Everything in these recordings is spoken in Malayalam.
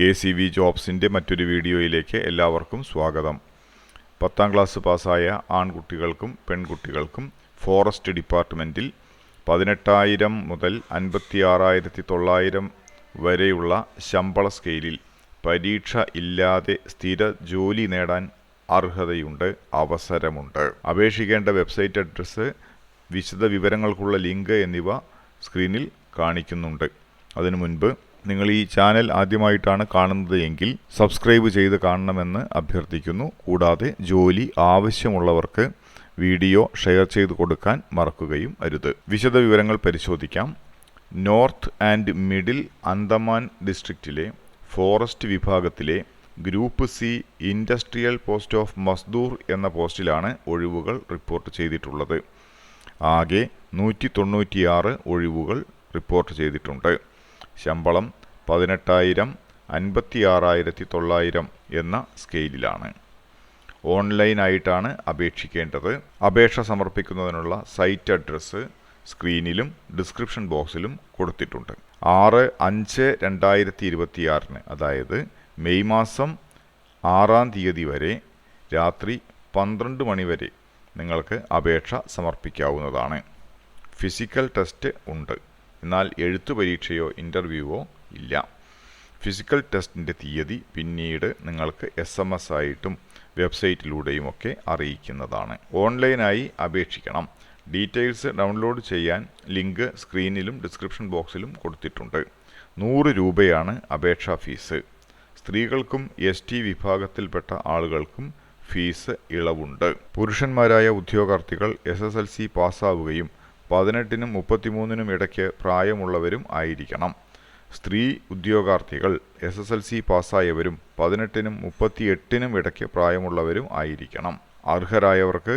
KCV ജോബ്സിൻ്റെ മറ്റൊരു വീഡിയോയിലേക്ക് എല്ലാവർക്കും സ്വാഗതം. 10ാം ക്ലാസ് പാസ്സായ ആൺകുട്ടികൾക്കും പെൺകുട്ടികൾക്കും ഫോറസ്റ്റ് ഡിപ്പാർട്ട്മെൻറ്റിൽ 18,000 മുതൽ 56,900 വരെയുള്ള ശമ്പള സ്കെയിലിൽ പരീക്ഷ ഇല്ലാതെ സ്ഥിര ജോലി നേടാൻ അർഹതയുണ്ട്, അവസരമുണ്ട്. അപേക്ഷിക്കേണ്ട വെബ്സൈറ്റ് അഡ്രസ്സ്, വിശദ വിവരങ്ങൾക്കുള്ള ലിങ്ക് എന്നിവ സ്ക്രീനിൽ കാണിക്കുന്നുണ്ട്. അതിനു മുൻപ് നിങ്ങൾ ഈ ചാനൽ ആദ്യമായിട്ടാണ് കാണുന്നത് എങ്കിൽ സബ്സ്ക്രൈബ് ചെയ്ത് കാണണമെന്ന് അഭ്യർത്ഥിക്കുന്നു. കൂടാതെ ജോലി ആവശ്യമുള്ളവർക്ക് വീഡിയോ ഷെയർ ചെയ്ത് കൊടുക്കാൻ മറക്കുകയും അരുത്. വിശദ വിവരങ്ങൾ പരിശോധിക്കാം. നോർത്ത് ആൻഡ് മിഡിൽ അന്തമാൻ ഡിസ്ട്രിക്റ്റിലെ ഫോറസ്റ്റ് വിഭാഗത്തിലെ group C industrial post of mazdoor എന്ന പോസ്റ്റിലാണ് ഒഴിവുകൾ റിപ്പോർട്ട് ചെയ്തിട്ടുള്ളത്. ആകെ 196 ഒഴിവുകൾ റിപ്പോർട്ട് ചെയ്തിട്ടുണ്ട്. ശമ്പളം 18,000, 56,900 എന്ന സ്കെയിലിലാണ്. ഓൺലൈനായിട്ടാണ് അപേക്ഷിക്കേണ്ടത്. അപേക്ഷ സമർപ്പിക്കുന്നതിനുള്ള സൈറ്റ് അഡ്രസ്സ് സ്ക്രീനിലും ഡിസ്ക്രിപ്ഷൻ ബോക്സിലും കൊടുത്തിട്ടുണ്ട്. 6/5/2026 അതായത് മെയ് മാസം 6-ാം തീയതി വരെ രാത്രി 12 മണി വരെ നിങ്ങൾക്ക് അപേക്ഷ സമർപ്പിക്കാവുന്നതാണ്. ഫിസിക്കൽ ടെസ്റ്റ് ഉണ്ട്, എന്നാൽ എഴുത്തു പരീക്ഷയോ ഇൻ്റർവ്യൂവോ ഇല്ല. ഫിസിക്കൽ ടെസ്റ്റിൻ്റെ തീയതി പിന്നീട് നിങ്ങൾക്ക് SMS ആയിട്ടും വെബ്സൈറ്റിലൂടെയുമൊക്കെ അറിയിക്കുന്നതാണ്. ഓൺലൈനായി അപേക്ഷിക്കണം. ഡീറ്റെയിൽസ് ഡൗൺലോഡ് ചെയ്യാൻ ലിങ്ക് സ്ക്രീനിലും ഡിസ്ക്രിപ്ഷൻ ബോക്സിലും കൊടുത്തിട്ടുണ്ട്. 100 രൂപയാണ് അപേക്ഷാ ഫീസ്. സ്ത്രീകൾക്കും ST വിഭാഗത്തിൽപ്പെട്ട ആളുകൾക്കും ഫീസ് ഇളവുണ്ട്. പുരുഷന്മാരായ ഉദ്യോഗാർത്ഥികൾ SSLC പാസ്സാവുകയും 18-നും 33-നും ഇടയ്ക്ക് പ്രായമുള്ളവരും ആയിരിക്കണം. സ്ത്രീ ഉദ്യോഗാർത്ഥികൾ SSLC പാസ്സായവരും 18-നും 38-നും ഇടയ്ക്ക് പ്രായമുള്ളവരും ആയിരിക്കണം. അർഹരായവർക്ക്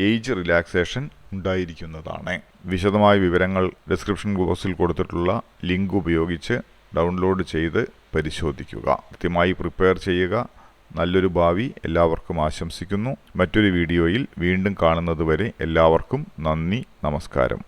ഏജ് റിലാക്സേഷൻ ഉണ്ടായിരിക്കുന്നതാണ്. വിശദമായ വിവരങ്ങൾ ഡിസ്ക്രിപ്ഷൻ ബോക്സിൽ കൊടുത്തിട്ടുള്ള ലിങ്ക് ഉപയോഗിച്ച് ഡൗൺലോഡ് ചെയ്ത് പരിശോധിക്കുക. കൃത്യമായി പ്രിപ്പയർ ചെയ്യുക. നല്ലൊരു ഭാവി എല്ലാവർക്കും ആശംസിക്കുന്നു. മറ്റൊരു വീഡിയോയിൽ വീണ്ടും കാണുന്നതുവരെ എല്ലാവർക്കും നന്ദി, നമസ്കാരം.